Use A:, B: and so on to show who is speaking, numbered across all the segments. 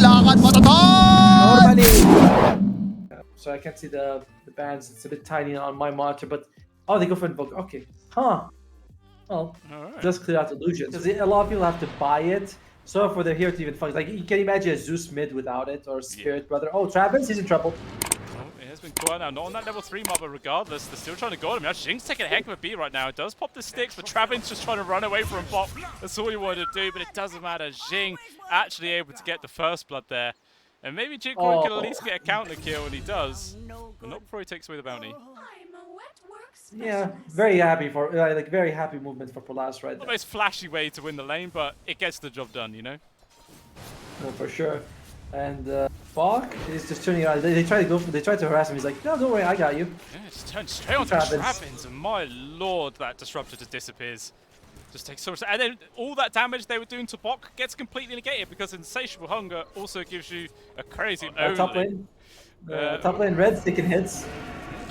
A: lakad matatag!
B: Normally. So I can't see the bands. It's a bit tiny on my monitor, but oh, they go for Invoke. Okay, huh? Well, just clear out illusions because a lot of people have to buy it. So for the hero to even function, like you can imagine a Zeus mid without it or Spirit Brother. Oh, Travis, he's in trouble.
C: It has been caught now, not on that level 3 mob, but regardless, they're still trying to go at him. Now, Jing's taking a heck of a beat right now. It does pop the sticks, but Travin's just trying to run away from Bop. That's all he wanted to do, but it doesn't matter. Jing actually able to get the first blood there. And maybe Jigboy can at least get a counter kill, and he does. But not before he takes away the bounty.
B: Yeah, very happy for like very happy movement for Polaris right
C: Not
B: there.
C: the most flashy way to win the lane, but it gets the job done, you know?
B: No, for sure. And Bach is just turning around. They try to harass him. He's like, no, don't worry, I got you.
C: Yeah, just turned straight onto Travins, and my lord, that disruptor just disappears. Just takes so much, and then all that damage they were doing to Bok gets completely negated because Insatiable Hunger also gives you a crazy
B: top lane. Top lane Red's taking hits.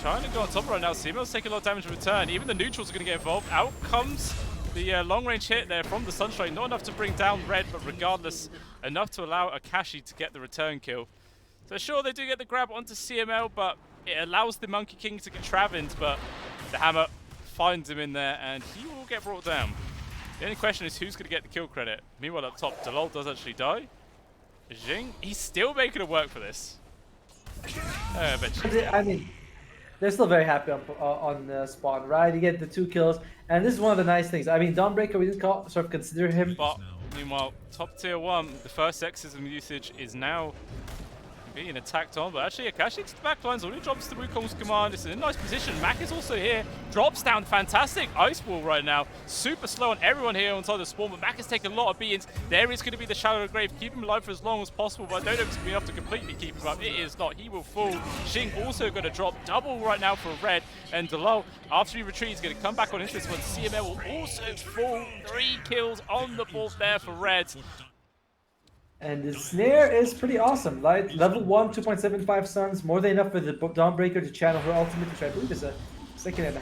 C: Trying to go on top right now. Seamel's taking a lot of damage in return. Even the neutrals are going to get involved. Out comes the long-range hit there from the Sunstrike. Not enough to bring down Red, but regardless, enough to allow Akashi to get the return kill. So sure, they do get the grab onto CML, but it allows the Monkey King to get Travins, but the hammer finds him in there, and he will get brought down. The only question is who's going to get the kill credit. Meanwhile, up top, Delol does actually die. Jing, he's still making it work for this. Eventually.
B: I mean, they're still very happy on spawn, right? You get the 2 kills, and this is one of the nice things. I mean, Dawnbreaker, we didn't sort of consider him.
C: But meanwhile, top tier 1, the first sexism usage is now being attacked on, but actually Akashi to the back lines, only drops the Wukong's command. It's in a nice position. Mac is also here, drops down fantastic ice wall right now. Super slow on everyone here on top of the spawn, but Mac has taken a lot of beatings. There is going to be the Shadow Grave, keep him alive for as long as possible, but I don't know if it's going to be enough to completely keep him up. It is not, he will fall. Xing also going to drop double right now for Red, and Delol, after he retreats, is going to come back on into this one. CML will also fall. 3 kills on the board there for Red.
B: And the snare is pretty awesome. Like level 1, 2.75 stuns, more than enough for the Dawnbreaker to channel her ultimate, which I believe is a 1.5 seconds.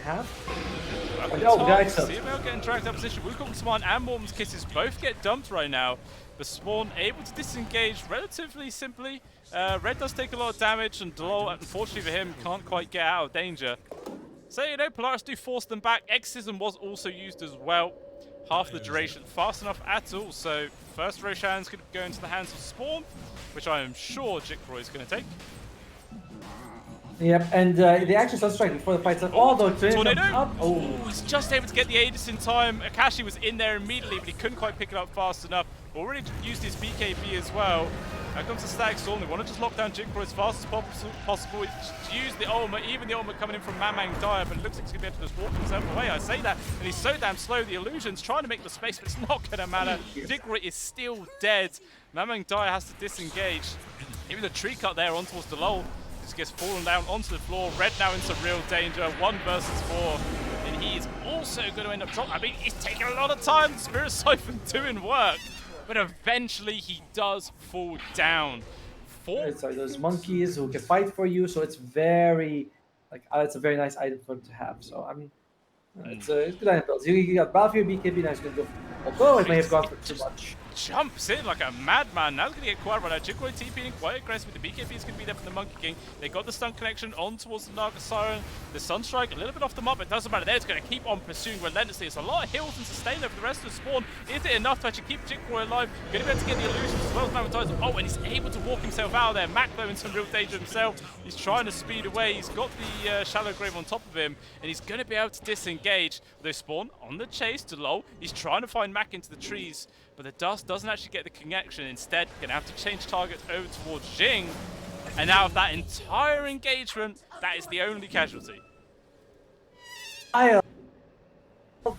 C: CML getting dragged out of position. Wukong's command and Mormon's Kisses both get dumped right now. The Spawn able to disengage relatively simply. Red does take a lot of damage, and Delol, unfortunately for him, can't quite get out of danger. So, you know, Polaris do force them back. Exorcism was also used as well. Half the duration, fast enough at all. So first Roshan's going to go into the hands of Spawn, which I am sure Jikroy is going to take.
B: Yep, and they actually Sunstrike before the fight's up. Oh, the
C: Tornado!
B: Up.
C: Oh, he's just able to get the Aegis in time. Akashi was in there immediately, but he couldn't quite pick it up fast enough. Already used his BKB as well. Now comes the Static Storm. They want to just lock down Jikroy as fast as possible. Use the ultimate, even the ultimate coming in from Mamang Dyer, but it looks like he's going to be able to just walk himself away. I say that, and he's so damn slow. The illusion's trying to make the space, but it's not going to matter. Jikroy is still dead. Mamang Dyer has to disengage. Even the tree cut there on towards Delol just gets fallen down onto the floor. Red now into real danger. 1 versus 4. And he is also going to end up dropping. I mean, he's taking a lot of time. Spirit Siphon doing work. But eventually he does fall down.
B: It's like those monkeys who can fight for you, so it's very like it's a very nice item for him to have. So I mean, it's a good item build. You got Battlefield BKB, now he's gonna go. Although it may have gone for too much.
C: Jumps in like a madman. Now he's going to get quite right now. Jikroy TPing quite aggressive. The BKB is going to be there from the Monkey King. They got the stun connection on towards the Naga Siren. The Sunstrike a little bit off the map. It doesn't matter. They're going to keep on pursuing relentlessly. It's a lot of heals and sustain over the rest of the spawn. Is it enough to actually keep Jikroy alive? Going to be able to get the illusions as well as Magnetizer. Oh, and he's able to walk himself out of there. Mac, though, in some real danger himself. He's trying to speed away. He's got the Shallow Grave on top of him, and he's going to be able to disengage. They spawn on the chase to low. He's trying to find Mac into the trees, but the dust doesn't actually get the connection. Instead, going to have to change targets over towards Jing. And now of that entire engagement, that is the only casualty.
B: Yeah,
C: there'll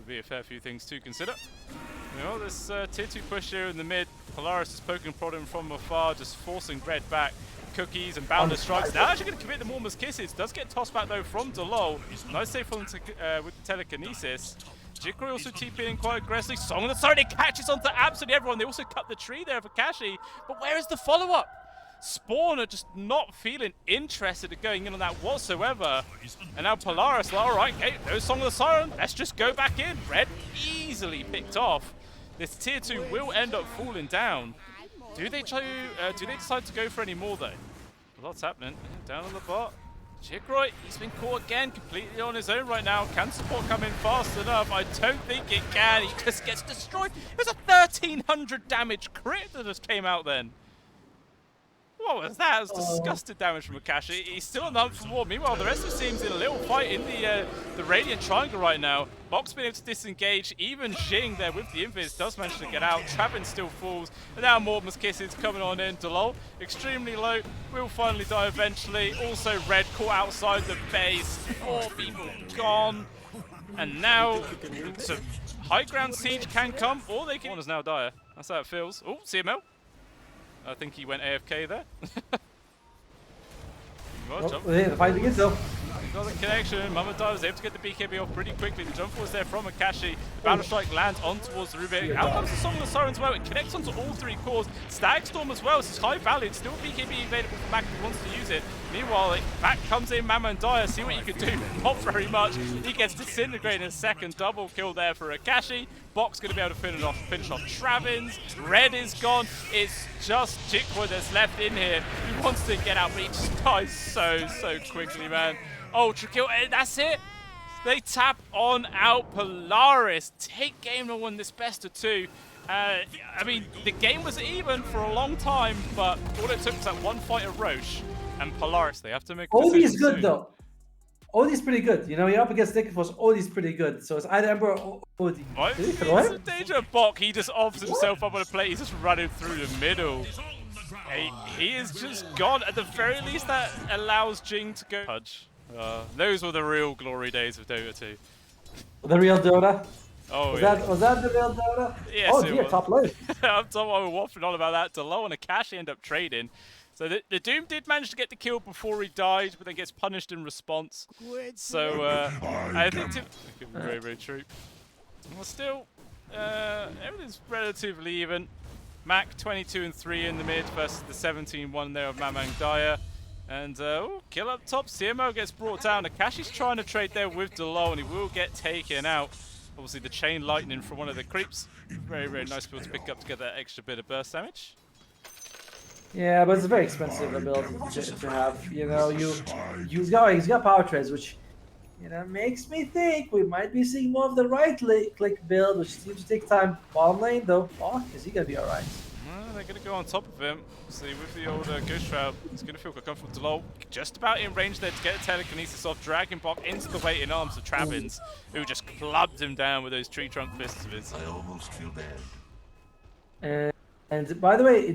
C: be a fair few things to consider. You know, this tier 2 push here in the mid, Polaris is poking prodding from afar, just forcing Red back. Cookies and boundless strikes. Now actually going to commit the Mormon's Kisses. Does get tossed back though from Delol. Nice save from with the telekinesis. Jikroy also TPing quite aggressively. Song on the side, it catches onto absolutely everyone. They also cut the tree there for Akashi. But where is the follow-up? Spawn are just not feeling interested in going in on that whatsoever. And now Polaris, all right, okay, no Song of the Siren. Let's just go back in. Red easily picked off. This tier 2 will end up falling down. Do they decide to go for any more though? What's happening? Down on the bot. Chickroy, he's been caught again, completely on his own right now. Can support come in fast enough? I don't think it can. He just gets destroyed. It was a 1300 damage crit that just came out then. What was that? It was disgusting damage from Akashi. He's still on the hunt for more. Meanwhile, the rest of the team's in a little fight in the Radiant Triangle right now. Box being able to disengage. Even Xing there with the invis does manage to get out. Travin still falls. And now Mortimer's Kisses coming on in. Delol, extremely low. Will finally die eventually. Also Red caught outside the base. 4 people gone. And now, so high ground siege can come, or they can... One is now dire. That's how it feels. Oh, CML. I think he went AFK there.
B: The fight begins though.
C: Got the connection. Mamadai was able to get the BKB off pretty quickly. The jump was there from Akashi. The Battle Strike lands on towards the Rubik. Out comes the Song of the Siren as well. It connects onto all 3 cores. Stagstorm as well. This is high value. Still BKB available for Mac if he wants to use it. Meanwhile, back comes in Mama and Dyer. See what you can do. Not very much. He gets disintegrated in a second. Double kill there for Akashi. Box going to be able to finish off Travins. Red is gone. It's just Chickwood that's left in here. He wants to get out, but he just dies so quickly, man. Ultra kill, and that's it. They tap on out Polaris. Take game to win this best of 2. I mean, the game was even for a long time, but all it took was that one fight of Roche and Polaris. They have to make a decision
B: Odie's good
C: soon.
B: though. Odie's pretty good. You know, you're up against Nickforce. Odie's pretty good. So it's either Ember or Odie.
C: It's a danger Bok. He just offs himself up on a plate. He's just running through the middle. He is just gone. At the very least, that allows Jing to go. Those were the real glory days of Dota 2.
B: The real Dota?
C: Oh,
B: was that the real Dota?
C: Yes,
B: oh, dear, top lane.
C: I'm talking about waffling on about that. Delol and Akashi end up trading. So the Doom did manage to get the kill before he died, but then gets punished in response. So I think very true. Well, still, everything's relatively even. Mac 22 and 3 in the mid versus the 17-1 there of Mamang Dyer. And kill up top. CMO gets brought down. Akashi's trying to trade there with Delol, and he will get taken out. Obviously, the chain lightning from one of the creeps. Very nice build to pick up to get that extra bit of burst damage.
B: Yeah, but it's a very expensive ability to have. You know, he's got power trades, which makes me think we might be seeing more of the right-click build, which seems to take time. Bottom lane though, is he gonna be alright?
C: They're going to go on top of him. See, with the old Ghost Shroud, he's going to feel quite comfortable. Delol just about in range there to get a telekinesis off, dragging Bok into the waiting arms of Travins, who just clubbed him down with those tree trunk fists of his.
D: I almost feel bad.
B: And by the way,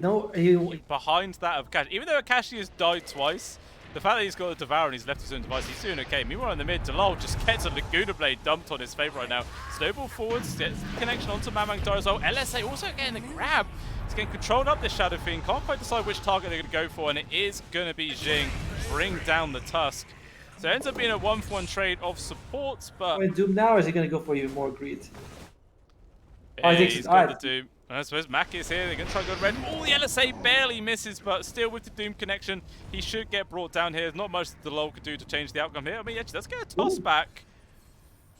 C: behind that of Akashi, even though Akashi has died twice, the fact that he's got a Devour and he's left his own device, he's doing okay. Meanwhile, in the mid, Delol just gets a Laguna Blade dumped on his face right now. Snowball forwards, gets the connection onto Mamang Dyer as well. LSA also getting the grab. He's getting controlled up this Shadow Fiend. Can't quite decide which target they're going to go for, and it is going to be Jing. Bring down the Tusk. So it ends up being a 1-for-1 trade of supports, but...
B: Doom now, is he going to go for even more greed?
C: He's got the Doom. I suppose Mac is here. They're going to try to go red. Oh, the LSA barely misses, but still with the Doom connection, he should get brought down here. There's not much that the Delol could do to change the outcome here. I mean, actually, let's get a toss back.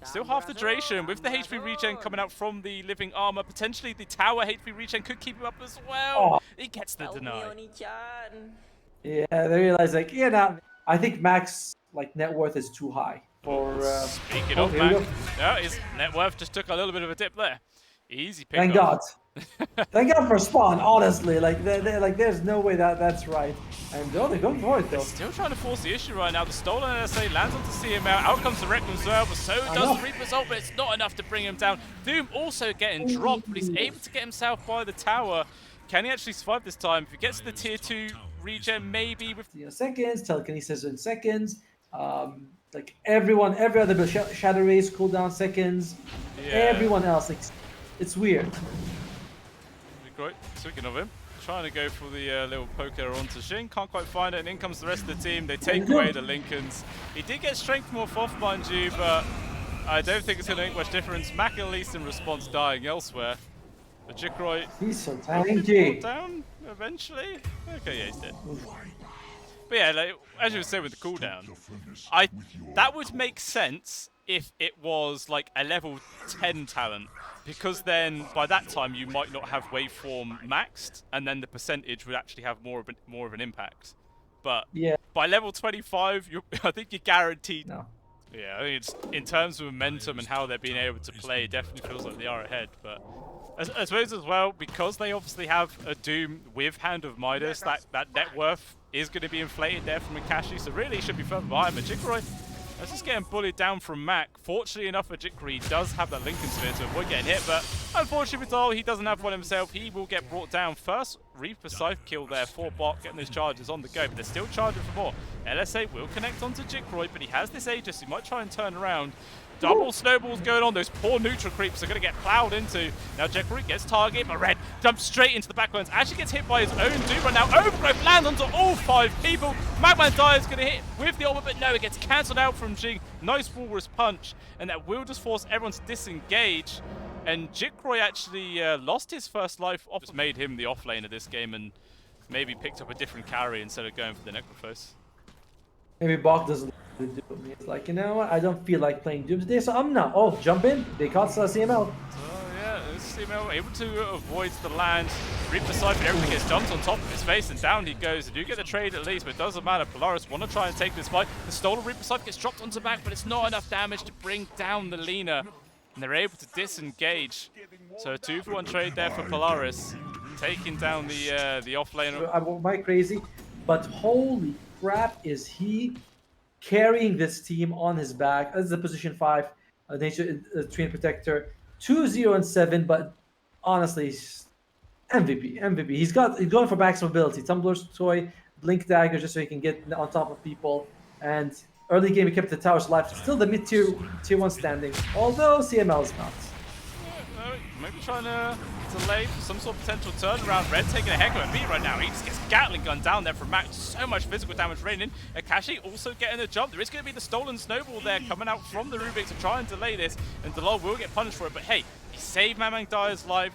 C: Still half the duration. With the HP regen coming out from the living armor, potentially the tower HP regen could keep him up as well. He gets the deny.
B: Yeah, they realize, like, I think Mac's net worth is too high for...
C: Speaking of Mac, his net worth just took a little bit of a dip there. Easy pick.
B: Thank God. Thank God for spawn, honestly. There's no way that's right. And they're going for it, though.
C: They're still trying to force the issue right now. The stolen LSA lands onto CML. Out comes the Requiem as well, but so does the Reaper's ult, but it's not enough to bring him down. Doom also getting dropped, but he's able to get himself by the tower. Can he actually survive this time? If he gets to the tier 2 regen, maybe with
B: seconds, telekinesis in seconds. Every other build, Shadow Rays cooldown seconds. Yeah. Everyone else, it's weird.
C: Great. Speaking of him, trying to go for the little poker onto Xing. Can't quite find it, and in comes the rest of the team. They take away the Lincolns. He did get strength morph off, mind you, but I don't think it's going to make much difference. Mac, at least in response, dying elsewhere. But Chickroy...
B: He's so tanky.
C: Down eventually? Okay, yeah, he's dead. But yeah, as you were saying with the cooldown, that would make sense if it was like a level 10 talent, because then by that time you might not have waveform maxed, and then the percentage would actually have more of an impact. But
B: Yeah.
C: by level 25, I think you're guaranteed.
B: No.
C: Yeah, I think it's in terms of momentum and how they're being able to play, it definitely feels like they are ahead. But I suppose as well, because they obviously have a Doom with Hand of Midas, that net worth is going to be inflated there from Akashi, so really should be further behind. But Jikroy, that's just getting bullied down from Mac. Fortunately enough for Jikroy, he does have that Lincoln Sphere to avoid getting hit, but unfortunately for Dol, he doesn't have one himself. He will get brought down. First Reaper Scythe kill there for Bot, getting those charges on the go, but they're still charging for more. LSA will connect onto Jikroy, but he has this Aegis, he might try and turn around. Double snowballs going on, those poor neutral creeps are going to get plowed into. Now Jikroy gets targeted, but Red jumps straight into the backlands, actually gets hit by his own Doom right now. Overgrowth lands onto all 5 people. Magman Dire is going to hit with the ultimate, but no, it gets cancelled out from Jing. Nice Walrus Punch, and that will just force everyone to disengage. And Jikroy actually lost his first life off, made him the off lane of this game, and maybe picked up a different carry instead of going for the Necrophos.
B: Maybe Bach doesn't do Doom. He's like, you know what? I don't feel like playing Doom today, so I'm not. Oh, jump in. They caught CML.
C: Oh yeah, CML able to avoid the land. Reaper Scythe, everything gets dumped on top of his face, and down he goes. They do get the trade at least, but it doesn't matter. Polaris want to try and take this fight. The stolen Reaper Scythe gets dropped onto back, but it's not enough damage to bring down the Lina. And they're able to disengage. So a 2-for-1 trade there for Polaris, taking down the off laner.
B: Am I crazy? But holy crap, is he carrying this team on his back as a position 5 nature Train Protector, 2-0-7, but honestly, MVP. He's going for max mobility. Tumbler's Toy, Blink Dagger, just so he can get on top of people. And early game, he kept the towers alive. Still the mid tier 1 standing, although CML is not.
C: Maybe trying to delay some sort of potential turnaround. Red taking a heck of a beat right now. He just gets Gatling gun down there from Mac. So much physical damage raining. Akashi also getting a jump. There is going to be the stolen snowball there coming out from the Rubik to try and delay this. And Delol will get punished for it. But hey, he saved Mamang Dire's life.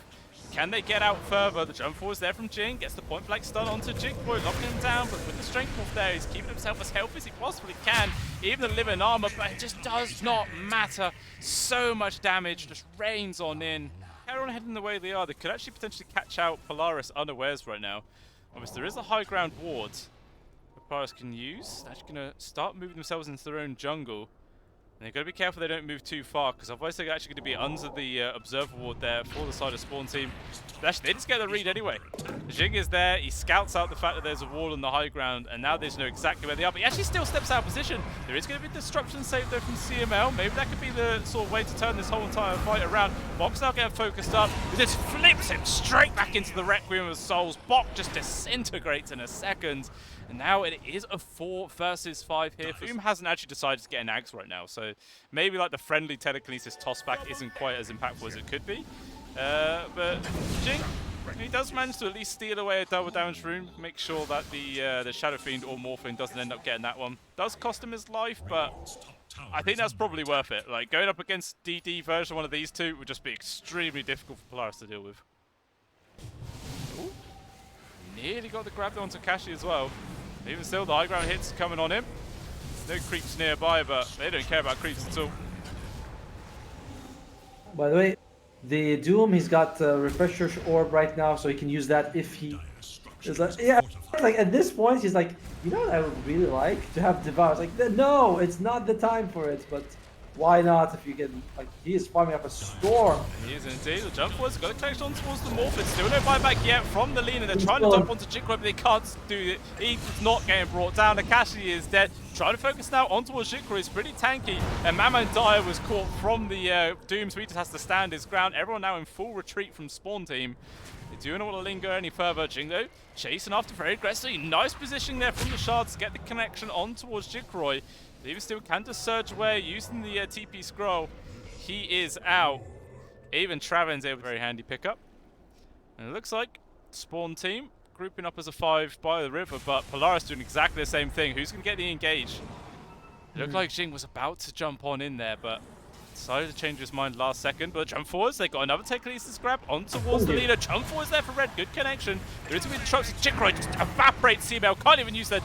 C: Can they get out further? The jump forward is there from Jing. Gets the point blank stun onto Jigboy, locking him down. But with the strength off there, he's keeping himself as healthy as he possibly can. Even the living armor, but it just does not matter. So much damage just rains on in. Carry on heading the way they are. They could actually potentially catch out Polaris unawares right now. Obviously, there is a high ground ward that Polaris can use. They're actually going to start moving themselves into their own jungle. And they've got to be careful they don't move too far, because otherwise they're actually going to be under the observer ward there for the side of spawn team. But actually, they just get the read anyway. Jing is there, he scouts out the fact that there's a wall on the high ground, and now they just know exactly where they are. But he actually still steps out of position. There is going to be disruption saved though from CML. Maybe that could be the sort of way to turn this whole entire fight around. Bok's now getting focused up. He just flips him straight back into the Requiem of Souls. Bok just disintegrates in a second. And now it is a 4 versus 5 here. Doom hasn't actually decided to get an Axe right now, so maybe like the friendly telekinesis tossback isn't quite as impactful as it could be. But Jing, he does manage to at least steal away a double damage rune, make sure that the Shadow Fiend or Morphine doesn't end up getting that one. Does cost him his life, but I think that's probably worth it. Like going up against DD version one of these two would just be extremely difficult for Polaris to deal with. Ooh. Nearly got the grab onto Kashi as well. Even still, the high ground hits coming on him. No creeps nearby, but they don't care about creeps at all.
B: By the way, the Doom, he's got Refresher Orb right now, so he can use that if he is like, yeah. Like at this point, he's like, you know what I would really like to have Devour. It's like, no, it's not the time for it, but why not if you get, like, he is farming up a storm.
C: He is indeed. The jump forward, got a connection on towards the Morphin. Still no buyback yet from the Lina. They're trying to dump onto Jikroy, but they can't do it. He's not getting brought down. Akashi is dead. Trying to focus now on towards Jikroy. It's pretty tanky. And Mamang Dire was caught from the Doom, so he just has to stand his ground. Everyone now in full retreat from spawn team. They do not want to linger any further. Jing though, chasing after very aggressively. Nice positioning there from the shards to get the connection on towards Jikroy. Even still can just surge away using the TP scroll. He is out. Even Traven's able to very handy pickup. And it looks like spawn team grouping up as a 5 by the river, but Polaris doing exactly the same thing. Who's going to get the engage? It looked like Jing was about to jump on in there, but decided to change his mind last second, but jump forwards. They got another telekinesis grab on towards the leader. Jump forwards there for Red. Good connection. There is going to be the trucks. Jikroy just evaporates C-Mail. Can't even use the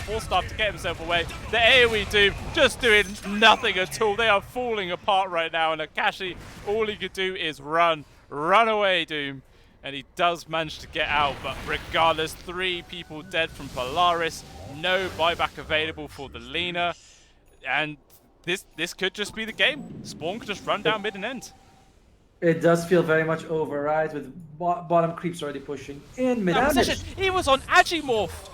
C: force staff to get himself away. The AoE Doom just doing nothing at all. They are falling apart right now, and Akashi, all he could do is run. Run away, Doom. And he does manage to get out, but regardless, 3 people dead from Polaris. No buyback available for the Lina. And this could just be the game. Spawn could just run down mid and end.
B: It does feel very much over, right? With bottom creeps already pushing in mid.
C: He was on Agimorph.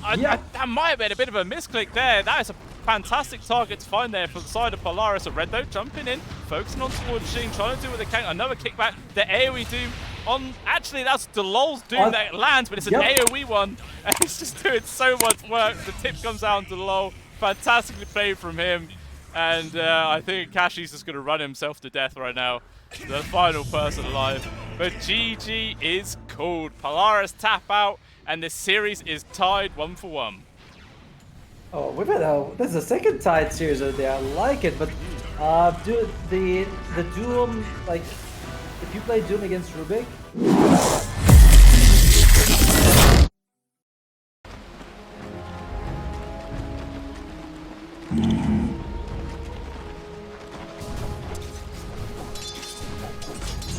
C: That might have been a bit of a misclick there. That is a fantastic target to find there for the side of Polaris. A Red though jumping in, focusing on towards Jing, trying to do what they can. Another kickback. The AoE Doom on. Actually, that's Delol's Doom that lands, but it's an AoE one. And he's just doing so much work. The tip comes out on Delol. Fantastically played from him. And I think Kashi's just going to run himself to death right now. The final person alive. But GG is called. Polaris tap out, and this series is tied 1-1.
B: Oh, we've had this is the second tied series of the day. I like it, but the Doom, like, if you play Doom against Rubik.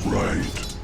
D: Right.